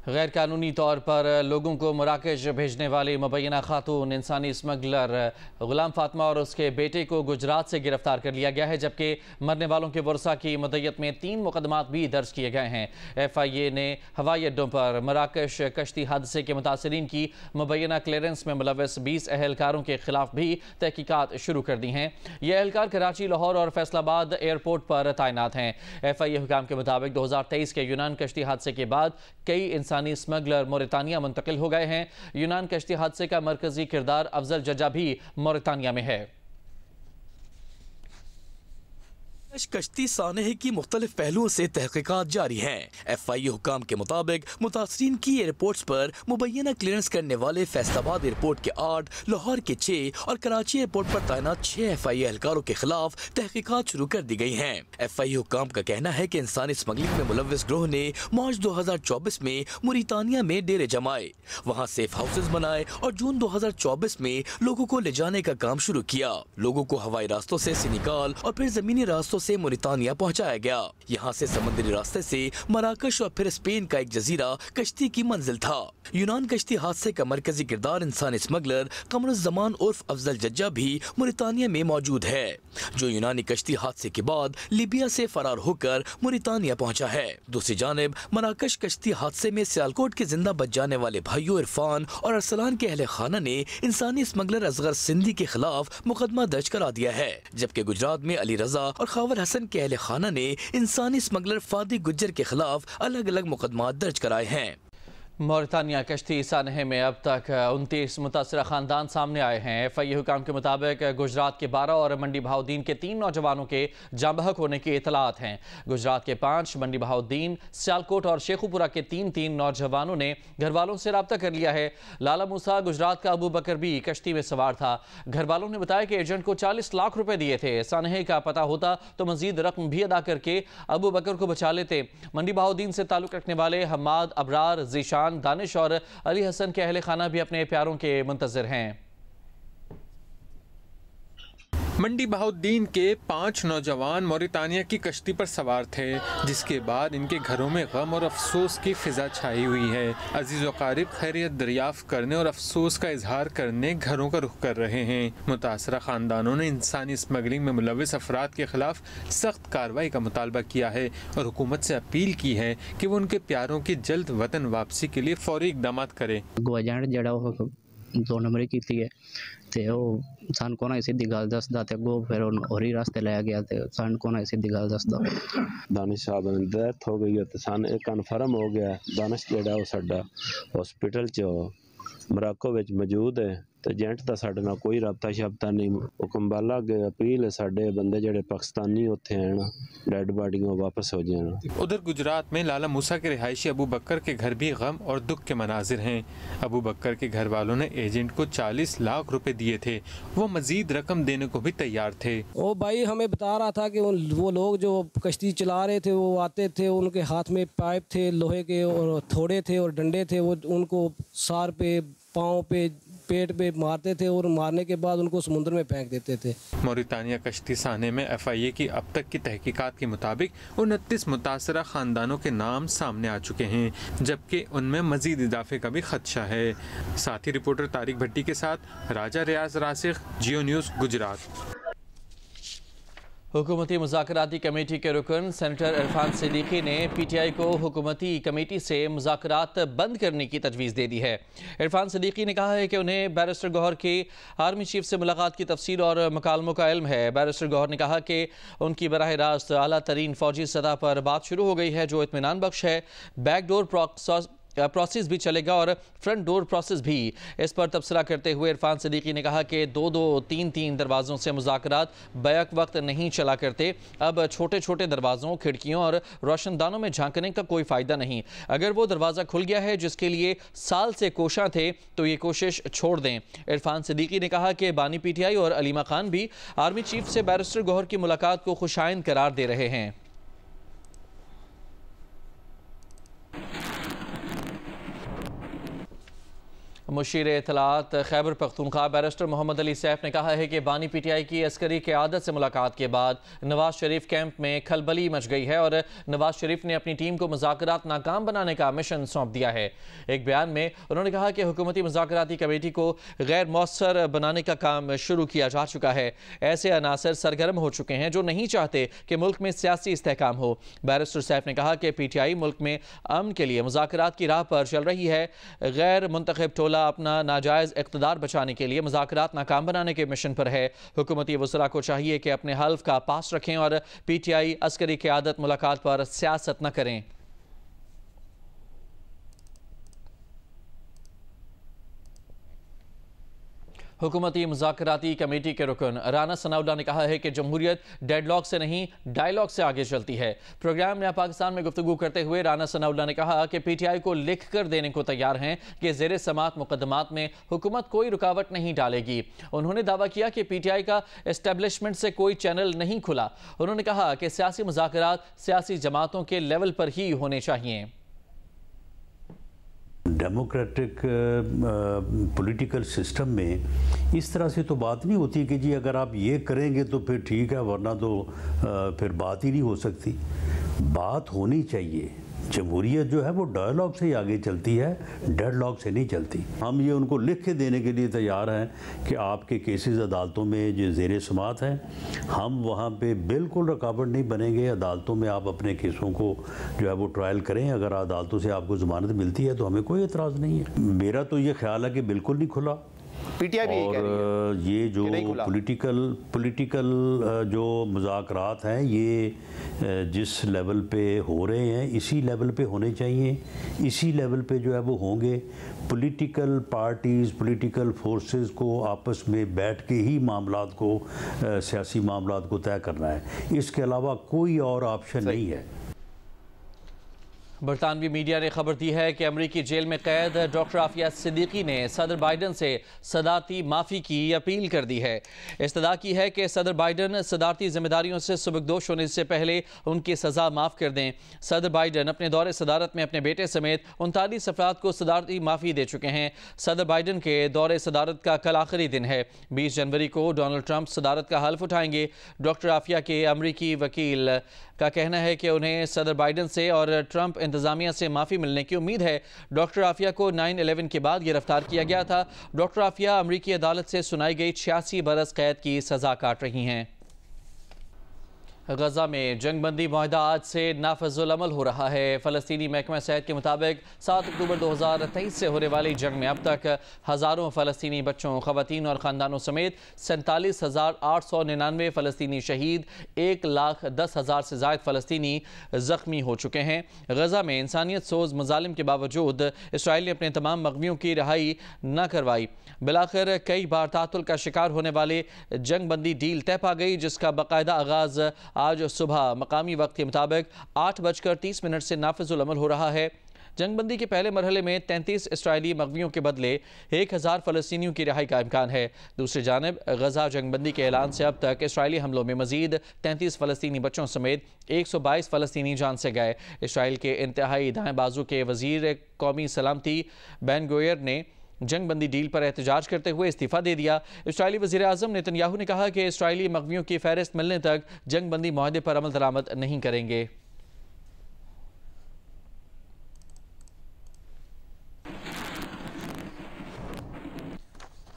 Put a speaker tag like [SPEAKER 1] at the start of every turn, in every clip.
[SPEAKER 1] गैर कानूनी तौर पर लोगों को मराकश भेजने वाली मुबैना खातून इंसानी स्मगलर गुलाम फातिमा और उसके बेटे को गुजरात से गिरफ्तार कर लिया गया है, जबकि मरने वालों के वर्सा की मदयत में 3 मुकदमात भी दर्ज किए गए हैं। FIA ने हवाई अड्डों पर मराकश कश्ती हादसे के मुतासरीन की मुबैना क्लियरेंस में मुलव्वस 20 अहलकारों के खिलाफ भी तहकीकात शुरू कर दी हैं। ये अहलकार कराची, लाहौर और फैसलाबाद एयरपोर्ट पर तैनात हैं। FIA हुकाम के मुताबिक 2023 के यूनान कश्ती हादसे के बाद कई इंसानी स्मगलर मोरितानिया मुंतकिल हो गए हैं। यूनान कश्ती हादसे का मरकजी किरदार अफजल जज्जा भी मोरितानिया में है।
[SPEAKER 2] कश्ती सानहे की मुख्तलिफ पहलुओं से तहकीकात जारी हैं। FIA हुकाम के मुताबिक मुतासरीन की एयरपोर्ट्स पर मुबैना क्लियरेंस करने वाले फैसलाबाद एयरपोर्ट के 8, लाहौर के 6 और कराची एयरपोर्ट पर तैनात 6 FIA एहलकारों के खिलाफ तहकीकात शुरू कर दी गई हैं। FIA हुकाम का कहना है कि इंसानी स्मगलिंग में मुलव्वस गिरोह ने मार्च 2024 में मोरितानिया में डेरे जमाए, वहाँ सेफ हाउसेज बनाए और जून 2024 में लोगों को ले जाने का काम शुरू किया। लोगों को हवाई रास्तों से सेनेगाल और फिर जमीनी रास्तों से मोरितानिया पहुंचाया गया। यहाँ से समुद्री रास्ते से मराकश और फिर स्पेन का एक जजीरा कश्ती की मंजिल था। यूनान कश्ती हादसे का मरकजी किरदार इंसानी स्मगलर कमरुज़्ज़मान उर्फ अफजल जज्जा भी मोरितानिया में मौजूद है, जो यूनानी कश्ती हादसे के बाद लीबिया से फरार होकर मोरितानिया पहुंचा है। दूसरी जानिब मराकश कश्ती हादसे में सियालकोट के जिंदा बच जाने वाले भाइयों इरफान और अरसलान के अहले खाना ने इंसानी स्मगलर असगर सिंधी के खिलाफ मुकदमा दर्ज करा दिया है, जबकि गुजरात में अली रजा और खावर हसन के अहले खाना ने इंसानी स्मगलर फादी गुज्जर के खिलाफ अलग अलग मुकदमा दर्ज कराए हैं।
[SPEAKER 1] मोरितानिया कश्ती सानहे में अब तक 29 मुतासरा खानदान सामने आए हैं। FIA हुकाम के मुताबिक गुजरात के 12 और मंडी बहाउद्दीन के 3 नौजवानों के जाँ बहक होने की इतलात हैं। गुजरात के 5, मंडी बहाउद्दीन, सियालकोट और शेखुपुरा के 3 नौजवानों ने घर वालों से रब्ता कर लिया है। लाला मूसा गुजरात का अबू बकर भी कश्ती में सवार था। घर वालों ने बताया कि एजेंट को 40 लाख रुपए दिए थे। सानहे का पता होता तो मजीद रकम भी अदा करके अबू बकर को बचा लेते। मंडी बहाउद्दीन से ताल्लुक रखने वाले हम्माद, अबरार, जीशान, दानिश और अली हसन के अहले खाना भी अपने प्यारों के मुंतजर हैं।
[SPEAKER 3] मंडी बहाउद्दीन के 5 नौजवान मोरितानिया की कश्ती पर सवार थे, जिसके बाद इनके घरों में गम और अफसोस की फिजा छाई हुई है। अजीज व क़रीब खैरियत दरियाफ्त करने और अफसोस का इजहार करने घरों का रुख कर रहे हैं। मुतासरा खानदानों ने इंसानी स्मगलिंग में मुलव्वस अफराद के खिलाफ सख्त कार्रवाई का मुतालबा किया है और हुकूमत से अपील की है कि वो उनके प्यारों की जल्द वतन वापसी के लिए फौरी इकदाम करे।
[SPEAKER 4] 2 नंबर की थी ते वो सान कोना सीधी गल दसदा ते गो फिर होरी रास्ते लाया गया ते सान कोना सीधी गल दसदा।
[SPEAKER 5] दानिश साहब ने डेथ हो गई है तो सान एक कन्फर्म हो गया दानिश जेड़ा वो साडा हॉस्पिटल च मराको विच मौजूद है तो एजेंट का साडे नाल कोई रब्ता शब्ता नहीं। हुक्मबाला अगे अपील है साडे बंदे जेड़े पाकिस्तानी उत्थे हैं डेड बॉडियां वापस हो जाए।
[SPEAKER 3] उधर गुजरात में लाला मूसा के रिहायशी अबू बकर के घर भी गम और दुख के मनाजिर हैं। अबू बकर के घर वालों ने एजेंट को 40 लाख रुपए दिए थे, वो मजीद रकम देने को भी तैयार थे।
[SPEAKER 6] वो भाई हमें बता रहा था कि वो लोग जो कश्ती चला रहे थे वो आते थे, उनके हाथ में पाइप थे लोहे के और थोड़े थे और डंडे थे, वो उनको सार पे, पाँव पे, पेट पे मारते थे और मारने के बाद उनको समुद्र में फेंक देते थे।
[SPEAKER 3] मोरितानिया कश्ती साने में FIA की अब तक की तहकीकात के मुताबिक 29 मुतासरा खानदानों के नाम सामने आ चुके हैं, जबकि उनमें मजीद इजाफे का भी खदशा है। साथी रिपोर्टर तारिक भट्टी के साथ राजा रियाज रासिक, जियो न्यूज़, गुजरात।
[SPEAKER 1] हुकूमती मुज़ाकराती कमेटी के रुकन सेनेटर इरफान सिद्दीकी ने PTI को हुकूमती कमेटी से मुज़ाकरात बंद करने की तजवीज़ दे दी है। इरफान सिद्दीकी ने कहा है कि उन्हें बैरिस्टर गौहर की आर्मी चीफ से मुलाकात की तफसील और मकालमों का इल्म है। बैरिस्टर गौहर ने कहा कि उनकी बराह रास्त आला तरीन फ़ौजी सतह पर बात शुरू हो गई है, जो इत्मीनान बख्श है। बैकडोर प्रोसेस भी चलेगा और फ्रंट डोर प्रोसेस भी। इस पर तबसरा करते हुए इरफान सिद्दीकी ने कहा कि 2-2, 3-3 दरवाज़ों से मुज़ाकरात बैक वक्त नहीं चला करते। अब छोटे छोटे दरवाज़ों, खिड़कियों और रोशनदानों में झांकने का कोई फ़ायदा नहीं। अगर वो दरवाज़ा खुल गया है जिसके लिए साल से कोशां थे तो ये कोशिश छोड़ दें। इरफान सिद्दीकी ने कहा कि बानी PTI और अलीमा खान भी आर्मी चीफ से बैरिस्टर गौहर की मुलाकात को खुशाइन करार दे रहे हैं। मुशीर इत्तलात खैबर पख्तूनख्वा बैरिस्टर मोहम्मद अली सैफ ने कहा है कि बानी PTI की अस्करी क़यादत से मुलाकात के बाद नवाज शरीफ कैंप में खलबली मच गई है और नवाज शरीफ ने अपनी टीम को मुज़ाकरात नाकाम बनाने का मिशन सौंप दिया है। एक बयान में उन्होंने कहा कि हुकूमती मुज़ाकराती कमेटी को गैर मौसर बनाने का काम शुरू किया जा चुका है। ऐसे अनासर सरगर्म हो चुके हैं जो नहीं चाहते कि मुल्क में सियासी इस्तेहकाम हो। बैरिस्टर सैफ ने कहा कि PTI मुल्क में अमन के लिए मुज़ाकरात की राह पर चल रही है। गैर मुंतखब टोला अपना नाजायज़ इक़्तिदार बचाने के लिए मुज़ाकरात नाकाम बनाने के मिशन पर है। हुकूमती वज़रा को चाहिए कि अपने हल्फ का पास रखें और PTI अस्करी क़यादत मुलाकात पर सियासत न करें। हुकूमती मुज़ाकराती कमेटी के रुकन राना सनाउल्लाह ने कहा है कि जमहूरियत डेडलॉक से नहीं डायलॉग से आगे चलती है। प्रोग्राम नया पाकिस्तान में गुफ्तगू करते हुए राना सनाउल्लाह ने कहा कि PTI को लिख कर देने को तैयार हैं कि ज़ेरे समात मुकदमात में हुकूमत कोई रुकावट नहीं डालेगी। उन्होंने दावा किया कि PTI का एस्टेब्लिशमेंट से कोई चैनल नहीं खुला। उन्होंने कहा कि सियासी मुज़ाकरात सियासी जमातों के लेवल पर ही होने चाहिए।
[SPEAKER 7] डेमोक्रेटिक पॉलिटिकल सिस्टम में इस तरह से तो बात नहीं होती कि जी अगर आप ये करेंगे तो फिर ठीक है, वरना तो फिर बात ही नहीं हो सकती। बात होनी चाहिए। जमहूरियत जो है वो डायलॉग से ही आगे चलती है, डेडलॉक से नहीं चलती। हम ये उनको लिख के देने के लिए तैयार हैं कि आपके केसेस अदालतों में जो ज़ेरे समात हैं, हम वहाँ पे बिल्कुल रुकावट नहीं बनेंगे। अदालतों में आप अपने केसों को जो है वो ट्रायल करें। अगर अदालतों से आपको ज़मानत मिलती है तो हमें कोई एतराज़ नहीं है। मेरा तो ये ख्याल है कि बिल्कुल नहीं खुला।
[SPEAKER 8] PTI भी
[SPEAKER 7] और ये जो पॉलिटिकल जो मुज़ाकरात हैं ये जिस लेवल पे हो रहे हैं इसी लेवल पे होने चाहिए। इसी लेवल पे जो है वो होंगे। पॉलिटिकल पार्टीज़, पॉलिटिकल फोर्सेस को आपस में बैठ के ही मामलात को, सियासी मामलात को तय करना है। इसके अलावा कोई और ऑप्शन नहीं है।
[SPEAKER 1] बरतानवी मीडिया ने खबर दी है कि अमरीकी जेल में कैद डॉक्टर आफिया सिद्दीकी ने सदर बाइडन से सदारती माफ़ी की अपील कर दी है। इस्तदा की है कि सदर बाइडन सदारती जिम्मेदारियों से सुबकदोश होने से पहले उनकी सज़ा माफ़ कर दें। सदर बाइडन अपने दौरे सदारत में अपने बेटे समेत 39 अफराद को सदारती माफ़ी दे चुके हैं। सदर बाइडन के दौरे सदारत का कल आखिरी दिन है। 20 जनवरी को डोनाल्ड ट्रंप सदारत का हल्फ उठाएंगे। डॉक्टर आफिया के अमरीकी वकील का कहना है कि उन्हें सदर बाइडन से और ट्रंप इंतजामिया से माफ़ी मिलने की उम्मीद है। डॉक्टर आफिया को 9/11 के बाद गिरफ्तार किया गया था। डॉक्टर आफिया अमरीकी अदालत से सुनाई गई 86 बरस कैद की सज़ा काट रही हैं। गजा में जंगबंदी मुआहदा आज से नाफिजुल अमल हो रहा है। फ़लस्तीनी महकमा सेहत के मुताबिक 7 अक्टूबर 2023 से होने वाली जंग में अब तक हज़ारों फ़लस्तीनी बच्चों, ख़वातीन और ख़ानदानों समेत 47,899 फ़लस्तीनी शहीद, 1,10,000 से ज़ायद फ़लस्तीनी ज़ख्मी हो चुके हैं। गजा में इंसानियत सोज मज़ालिम के बावजूद इसराइल ने अपने तमाम मग़वियों की रिहाई न करवाई। बिलाखिर कई बार तातुल का शिकार होने वाले जंगबंदी डील तय पा गई, जिसका बाकायदा आगाज़ आज सुबह मकामी वक्त के मुताबिक 8:30 से नाफिजुल अमल हो रहा है। जंगबंदी के पहले मरहले में 33 इसराइली मग़वियों के बदले 1000 फ़लस्तीनियों की रिहाई का इम्कान है। दूसरी जानिब गजा जंगबंदी के ऐलान से अब तक इसराइली हमलों में मजीद 33 फ़लस्तीनी बच्चों समेत 122 फ़लस्तीनी जान से गए। इसराइल के इंतहाई दाएं बाजू के वज़ीर कौमी सलामती बेन गोयर ने जंगबंदी डील पर एहतजाज करते हुए इस्तीफ़ा दे दिया। इसराइली वज़ीर आज़म नेतन्याहू ने कहा कि इसराइली मग़वियों की फ़हरिस्त मिलने तक जंगबंदी मुआहदे पर अमल दरामद नहीं करेंगे।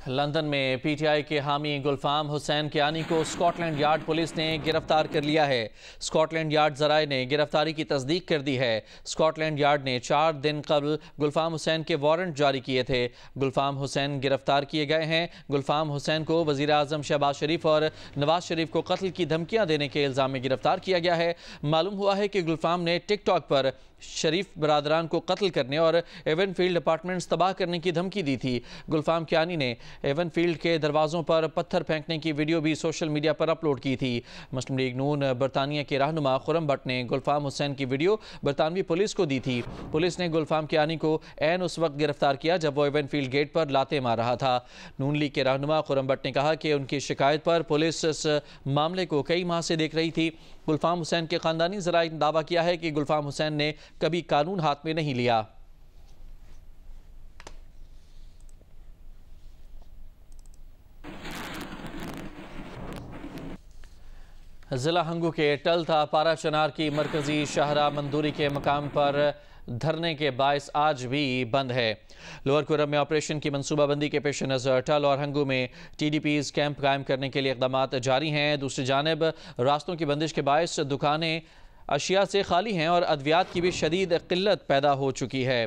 [SPEAKER 1] लंदन में PTI के हामी गुलफाम हुसैन कियानी को स्कॉटलैंड यार्ड पुलिस ने गिरफ्तार कर लिया है। स्कॉटलैंड यार्ड ज़राए ने गिरफ्तारी की तस्दीक कर दी है। स्कॉटलैंड यार्ड ने 4 दिन कबल गुलफाम हुसैन के वारंट जारी किए थे। गुलफाम हुसैन गिरफ्तार किए गए हैं। गुलफाम हुसैन को वज़ीर आज़म शहबाज शरीफ और नवाज शरीफ को कत्ल की धमकियाँ देने के इल्ज़ाम में गिरफ्तार किया गया है। मालूम हुआ है कि गुलफाम ने टिकटॉक पर शरीफ बरादरान को कत्ल करने और एवनफील्ड अपार्टमेंट्स तबाह करने की धमकी दी थी। गुलफाम कियानी ने एवनफील्ड के दरवाज़ों पर पत्थर फेंकने की वीडियो भी सोशल मीडिया पर अपलोड की थी। मुस्लिम लीग नून बरतानिया के रहनुमा खुरम भट्ट ने गुलफाम हुसैन की वीडियो बरतानवी पुलिस को दी थी। पुलिस ने गुलफाम कियानी को ऐन उस वक्त गिरफ्तार किया जब वो एवनफील्ड गेट पर लाते मार रहा था। नून लीग के रहनुमा खुरम भट्ट ने कहा कि उनकी शिकायत पर पुलिस इस मामले को कई माह से देख रही थी। गुलफाम हुसैन के ख़ानदानी ज़राए ने दावा किया है कि गुलफाम हुसैन ने कभी कानून हाथ में नहीं लिया। जिला हंगू के टलता पारा चनार की मरकजी शाहरा मंदूरी के मकाम पर धरने के बायस आज भी बंद है। लोअर कुरम में ऑपरेशन की मनसूबाबंदी के पेश नज़र टल और हंगू में TDPs कैंप कायम करने के लिए इक़दामात जारी हैं। दूसरी जानिब रास्तों की बंदिश के बायस दुकानें अशिया से खाली हैं और अद्वियात की भी शदीद किल्लत पैदा हो चुकी है।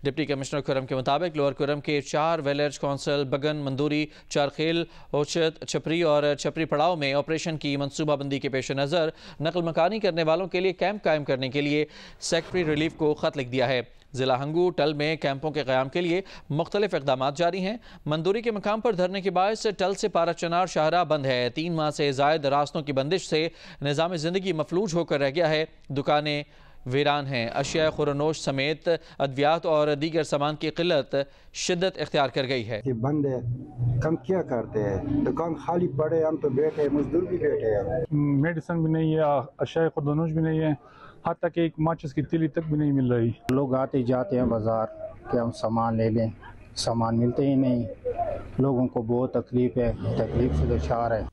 [SPEAKER 1] डिप्टी कमिश्नर कुरम के मुताबिक लोअर कुरम के 4 विलेज कौंसल बगन, मंदूरी, चारखेल, ओचत, छपरी और छपरी पड़ाव में ऑपरेशन की मनसूबाबंदी के पेश नज़र नकल मकानी करने वालों के लिए कैंप कायम करने के लिए सेक्रेटरी रिलीफ को ख़त लिख दिया है। ज़िला हंगू टल में कैंपों के क़याम के लिए मुख्तलिफ इक़दामात जारी हैं। मंदूरी के मकाम पर धरने के बायस टल से पारा चनार शाहरा बंद है। 3 माह से ज़ायद रास्तों की बंदिश से निज़ाम ज़िंदगी मफलूज होकर रह गया है। दुकानें वीरान हैं। अशिया खुरनोश समेत अद्वियात और दीगर सामान की किल्लत शिद्दत इख्तियार कर गई है।
[SPEAKER 8] बंद है, कम क्या करते हैं, दुकान खाली पड़े, हम तो बैठे, मजदूर भी बैठे हैं।
[SPEAKER 9] मेडिसिन भी नहीं है, अशिया खुरनोश भी नहीं है, हद तक एक माचिस की तिली तक भी नहीं मिल रही।
[SPEAKER 10] लोग आते जाते हैं बाजार कि हम सामान ले लें, सामान मिलते ही नहीं। लोगों को बहुत तकलीफ है, तकलीफ से दुचार है।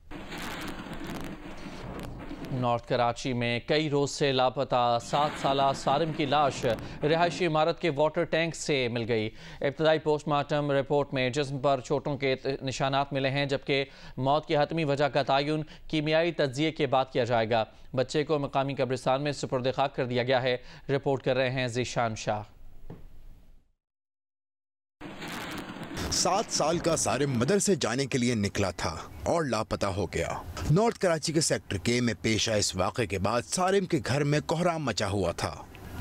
[SPEAKER 1] नॉर्थ कराची में कई रोज से लापता 7 साला सारिम की लाश रिहायशी इमारत के वाटर टैंक से मिल गई। इब्तदाई पोस्टमार्टम रिपोर्ट में जिस्म पर चोटों के निशानात मिले हैं, जबकि मौत की हतमी वजह का तयन कीमियाई तज्जिए के बाद किया जाएगा। बच्चे को मकामी कब्रिस्तान में सुपुर्द खाक कर दिया गया है। रिपोर्ट कर रहे हैं ज़ीशान शाह।
[SPEAKER 11] 7 साल का सारिम मदरसे जाने के लिए निकला था और लापता हो गया। नॉर्थ कराची के सेक्टर के में पेश आए इस वाक़े के बाद सारिम के घर में कोहराम मचा हुआ था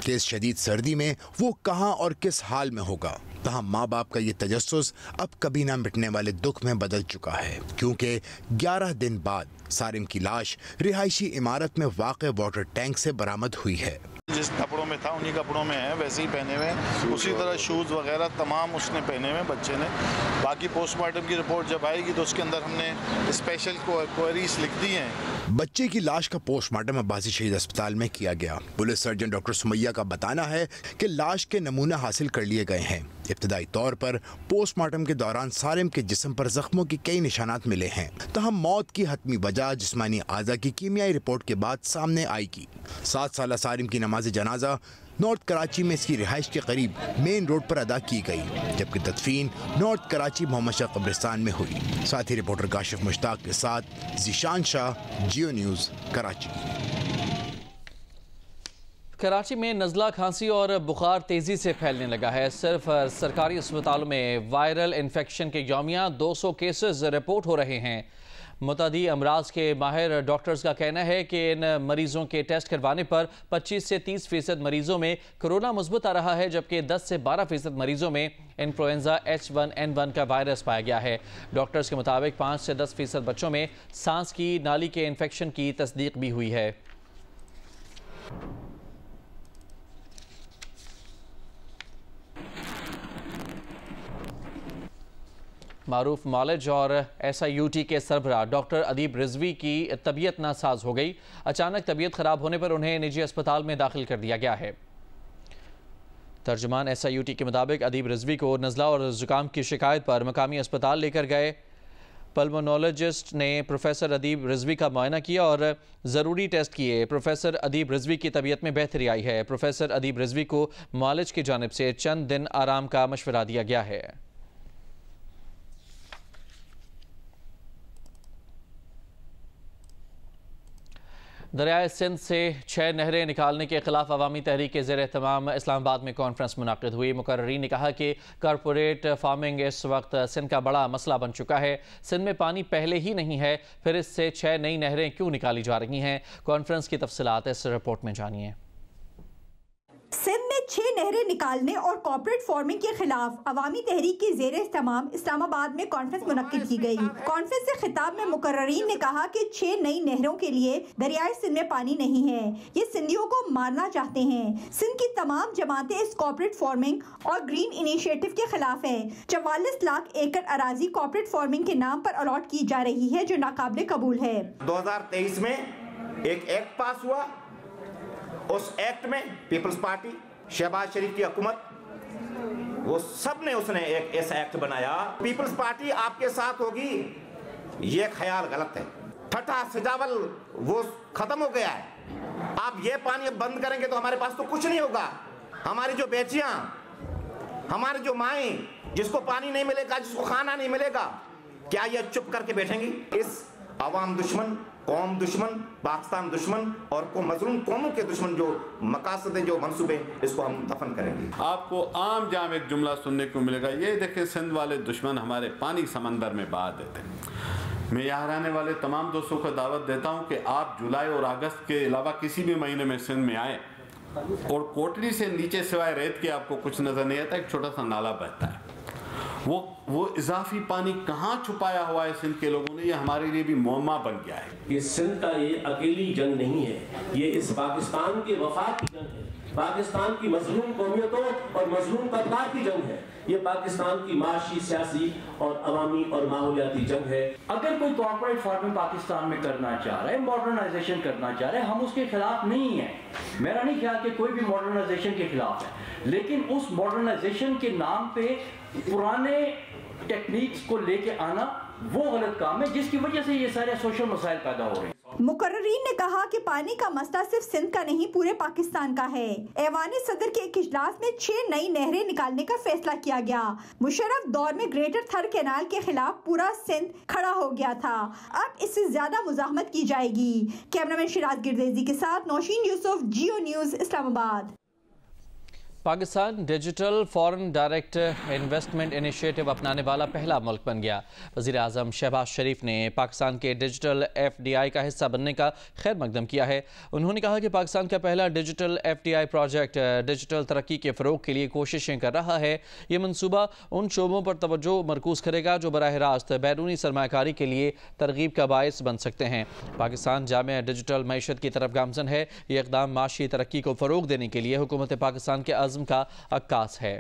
[SPEAKER 11] कि इस शदीद सर्दी में वो कहां और किस हाल में होगा। तहाँ माँ बाप का ये तजस्सुस अब कभी ना मिटने वाले दुख में बदल चुका है, क्योंकि 11 दिन बाद सारिम की लाश रिहायशी इमारत में वाक़े वाटर टैंक से बरामद हुई है।
[SPEAKER 12] जिस कपड़ों में था उन्हीं कपड़ों में है, वैसे ही पहने हुए, उसी तरह शूज़ वगैरह तमाम उसने पहने हुए बच्चे ने। बाकी पोस्टमार्टम की रिपोर्ट जब आएगी तो उसके अंदर हमने स्पेशल क्वेरीज लिख दी हैं।
[SPEAKER 11] बच्चे की लाश का पोस्टमार्टम अब्बासी शहीद अस्पताल में किया गया। पुलिस सर्जन डॉक्टर सुमैया का बताना है कि लाश के नमूने हासिल कर लिए गए हैं। इब्तदाई तौर पर पोस्टमार्टम के दौरान सारिम के जिस्म पर जख्मों के कई निशानात मिले हैं। तहम मौत की हतमी वजह जिस्मानी आज़ा की कीमियाई रिपोर्ट के बाद सामने आएगी। 7 साला सारिम की नमाज जनाजा नॉर्थ कराची में इसकी रिहाइश के करीब मेन रोड पर अदा की गई, जबकि तदफीन नॉर्थ कराची मोहम्मद शाह कब्रिस्तान में हुई। साथ ही रिपोर्टर काशिफ मुश्ताक के साथ ज़ीशान शाह, जियो न्यूज़, कराची।
[SPEAKER 1] कराची में नज़ला, खांसी और बुखार तेज़ी से फैलने लगा है। सिर्फ सरकारी अस्पतालों में वायरल इन्फेक्शन के यौमिया 200 केसेस रिपोर्ट हो रहे हैं। मुतादी अमराज के माहिर डॉक्टर्स का कहना है कि इन मरीजों के टेस्ट करवाने पर 25 से 30% मरीजों में कोरोना मुस्बत आ रहा है, जबकि 10 से 12% मरीजों में इन्फ्लुएंजा H1N1 का वायरस पाया गया है। डॉक्टर्स के मुताबिक 5 से 10% बच्चों में सांस की नाली के इन्फेक्शन की तस्दीक भी हुई है। मारूफ मॉलेज और SIUT के सरबराह डॉक्टर अदीब रिजवी की तबीयत नासाज हो गई। अचानक तबीयत खराब होने पर उन्हें निजी अस्पताल में दाखिल कर दिया गया है। तर्जुमान SIUT के मुताबिक अदीब रिजवी को नज़ला और ज़ुकाम की शिकायत पर मकामी अस्पताल लेकर गए। पल्मोनोलॉजिस्ट ने प्रोफेसर अदीब रिजवी का मुआयना किया और ज़रूरी टेस्ट किए। प्रोफेसर अदीब रिजवी की तबीयत में बेहतरी आई है। प्रोफेसर अदीब रिजवी को मॉलेज की जानिब से चंद दिन आराम का मशवरा दिया गया है। दरियाए सिंध से 6 नहरें निकालने के खिलाफ अवामी तहरीक के ज़ेर एहतमाम इस्लामाबाद में कॉन्फ्रेंस मुनाकिद हुई। मुकर्रीन ने कहा कि कॉरपोरेट फार्मिंग इस वक्त सिंध का बड़ा मसला बन चुका है। सिंध में पानी पहले ही नहीं है, फिर इससे 6 नई नहरें क्यों निकाली जा रही हैं। कॉन्फ्रेंस की तफसीलात इस रिपोर्ट में जानिए।
[SPEAKER 13] सिंध में 6 नहरें निकालने और कॉर्पोरेट फार्मिंग के खिलाफ अवामी तहरीक की ज़ेर इस्तेमाम इस्लामाबाद में कॉन्फ्रेंस मुनक्किद की गई। कॉन्फ्रेंस से खिताब में मुकर्रीन ने कहा कि 6 नई नहरों के लिए दरियाए सिंध में पानी नहीं है। ये सिंधियों को मारना चाहते हैं। सिंध की तमाम जमातें इस कॉर्पोरेट फार्मिंग और ग्रीन इनिशिएटिव के खिलाफ है। 44 लाख एकड़ अराजी कॉर्पोरेट फार्मिंग के नाम पर अलॉट की जा रही है, जो नाकाबिले कबूल है।
[SPEAKER 14] 2023 में एक एक्ट पास हुआ। उस एक्ट में पीपल्स पार्टी, शहबाज शरीफ की हुकूमत, वो सब ने उसने एक ऐसा एक्ट बनाया। पीपल्स पार्टी आपके साथ होगी, ये ख्याल गलत है। ठट्ठा सजावल वो खत्म हो गया है। आप ये पानी अब बंद करेंगे तो हमारे पास तो कुछ नहीं होगा। हमारी जो बेटियां, हमारी जो माएँ, जिसको पानी नहीं मिलेगा, जिसको खाना नहीं मिलेगा, क्या ये चुप करके बैठेंगी? इस अवाम दुश्मन, कौम दुश्मन, पाकिस्तान दुश्मन और को मजलूम कौमों के दुश्मन जो मकासद जो मंसूबे, इसको हम दफन करेंगे।
[SPEAKER 15] आपको आम जाम एक जुमला सुनने को मिलेगा, ये देखे सिंध वाले दुश्मन हमारे पानी समंदर में बहा देते हैं। मैं यहाँ रहने वाले तमाम दोस्तों को दावत देता हूँ कि आप जुलाई और अगस्त के अलावा किसी भी महीने में सिंध में आए और कोटली से नीचे सिवाय रेत के आपको कुछ नजर नहीं आता, एक छोटा सा नाला बहता है। वो इजाफी पानी कहाँ छुपाया हुआ है सिंध के लोगों ने, ये हमारे लिए भी मुअम्मा बन गया है।
[SPEAKER 16] ये सिंध का ये अकेली जंग नहीं है, ये इस पाकिस्तान के वफाक की जंग है, पाकिस्तान की मजलूम कौमियतों और मजलूम तबकात की जंग है। ये पाकिस्तान की माशी, सियासी और अवामी और माहौलियाती जंग है।
[SPEAKER 17] अगर कोई कॉर्पोरेट फार्मिंग पाकिस्तान में करना चाह रहा है, मॉडर्नाइजेशन करना चाह रहे हैं, हम उसके खिलाफ नहीं है। मेरा नहीं ख्याल कि कोई भी मॉडर्नाइजेशन के खिलाफ है, लेकिन उस मॉडर्नाइजेशन के नाम पे पुराने टेक्निक्स को लेके आना वो गलत काम है, जिसकी वजह से ये सारे सोशल मसाइल पैदा हो रहे हैं।
[SPEAKER 13] मुकर्ररीन ने कहा कि पानी का मसला सिर्फ सिंध का नहीं, पूरे पाकिस्तान का है। ऐवान सदर के एक इजलास में 6 नई नहरें निकालने का फैसला किया गया। मुशर्रफ दौर में ग्रेटर थर कैनाल के खिलाफ पूरा सिंध खड़ा हो गया था, अब इससे ज्यादा मुजाहमत की जाएगी। कैमरामैन शिराज गिरदेजी के साथ Nausheen Yousuf, Geo News, Islamabad.
[SPEAKER 1] Pakistan digital foreign direct investment initiative अपनाने वाला पहला मुल्क बन गया। वज़ीर आज़म शहबाज शरीफ ने पाकिस्तान के डिजिटल FDI का हिस्सा बनने का खैर मकदम किया है। उन्होंने कहा कि पाकिस्तान का पहला डिजिटल FDI प्रोजेक्ट डिजिटल तरक्की के फ़रोग के लिए कोशिशें कर रहा है। ये मनसूबा उन शोबों पर तवज्जो मरकूज़ करेगा जो बराह रास्त बैरूनी सरमाकारी के लिए तरगीब का बायस बन सकते हैं। पाकिस्तान जामे डिजिटल मईशत की तरफ गामजन है। ये इक़दाम माशी तरक्की को फ़रोग देने के लिए हुकूमत पाकिस्तान के आज़म का अक्कास है।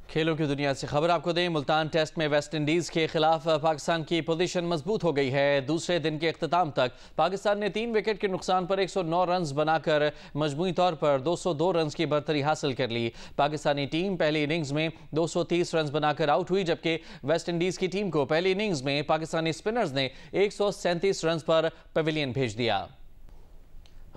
[SPEAKER 1] खेलों की दुनिया से खबर आपको दें, मुल्तान टेस्ट में वेस्ट इंडीज़ के खिलाफ पाकिस्तान की पोजीशन मजबूत हो गई है। दूसरे दिन के अख्ताम तक पाकिस्तान ने 3 विकेट के नुकसान पर 109 रन बनाकर मजमूई तौर पर 202 रन की बरतरी हासिल कर ली। पाकिस्तानी टीम पहली इनिंग्स में 230 रन बनाकर आउट हुई, जबकि वेस्ट इंडीज़ की टीम को पहली इनिंग्स में पाकिस्तानी स्पिनर्स ने 137 रन पर पवेलियन भेज दिया।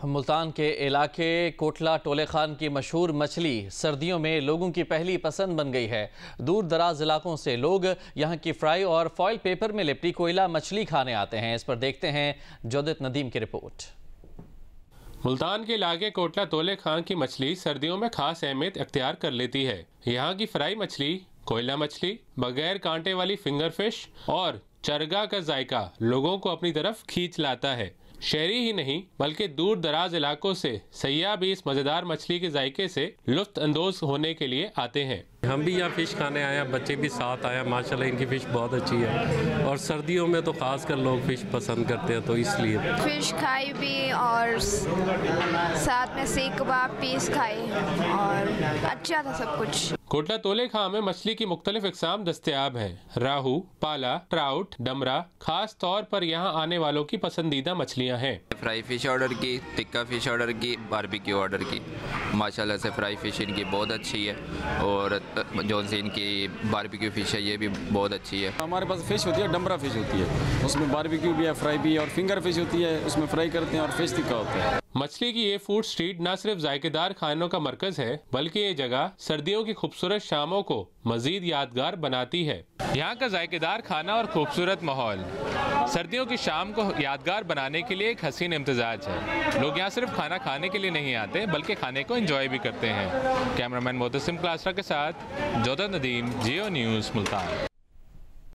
[SPEAKER 1] मुल्तान के इलाके कोटला टोले खान की मशहूर मछली सर्दियों में लोगों की पहली पसंद बन गई है। दूर दराज इलाकों से लोग यहाँ की फ्राई और फॉइल पेपर में लिपटी कोयला मछली खाने आते हैं। इस पर देखते हैं जोदित नदीम की रिपोर्ट।
[SPEAKER 3] मुल्तान के इलाके कोटला टोले खान की मछली सर्दियों में खास अहमियत अख्तियार कर लेती है। यहाँ की फ्राई मछली, कोयला मछली, बगैर कांटे वाली फिंगर फिश और चरगा का जायका लोगों को अपनी तरफ खींच लाता है। शहरी ही नहीं बल्कि दूर दराज इलाकों से सयाह भी इस मज़ेदार मछली के जायके से लुत्फ अंदोज होने के लिए आते हैं।
[SPEAKER 18] हम भी यहाँ फ़िश खाने आए हैं, बच्चे भी साथ आए हैं। माशाल्लाह इनकी फ़िश बहुत अच्छी है और सर्दियों में तो ख़ास कर लोग फ़िश पसंद करते हैं, तो इसलिए
[SPEAKER 19] फ़िश खाई भी और साथ में सीख कबाब पीस खाए और अच्छा था सब कुछ।
[SPEAKER 3] कोटला टोले खां में मछली की मुख्तलिफ इक़साम दस्तयाब हैं। राहू, पाला, ट्राउट, डमरा खास तौर पर यहाँ आने वालों की पसंदीदा मछलियाँ हैं।
[SPEAKER 20] फ्राई फ़िश ऑर्डर की, टिक्का फ़िश ऑर्डर की, बारबेक्यू ऑर्डर की। माशाल्लाह से फ्राई फ़िश इनकी बहुत अच्छी है और जो सी इनकी बारबेक्यू फ़िश है ये भी बहुत अच्छी है।
[SPEAKER 21] हमारे पास फ़िश होती है, डमरा फ़िश होती है, उसमें बारबेक्यू भी है, फ्राई भी है और फिंगर फ़िश होती है, उसमें फ्राई करते हैं और फ़िश टिक्का होता है।
[SPEAKER 3] मछली की ये फूड स्ट्रीट न सिर्फ जायकेदार खानों का मरकज है बल्कि ये जगह सर्दियों की खूबसूरत शामों को मजीद यादगार बनाती है। यहाँ का जायकेदार खाना और खूबसूरत माहौल सर्दियों की शाम को यादगार बनाने के लिए एक हसीन इम्तिजाज है। लोग यहाँ सिर्फ खाना खाने के लिए नहीं आते बल्कि खाने को एंजॉय भी करते हैं। कैमरामैन मोतसिम क्लासरा के साथ जोधा नदीम, जियो न्यूज़, मुल्तान।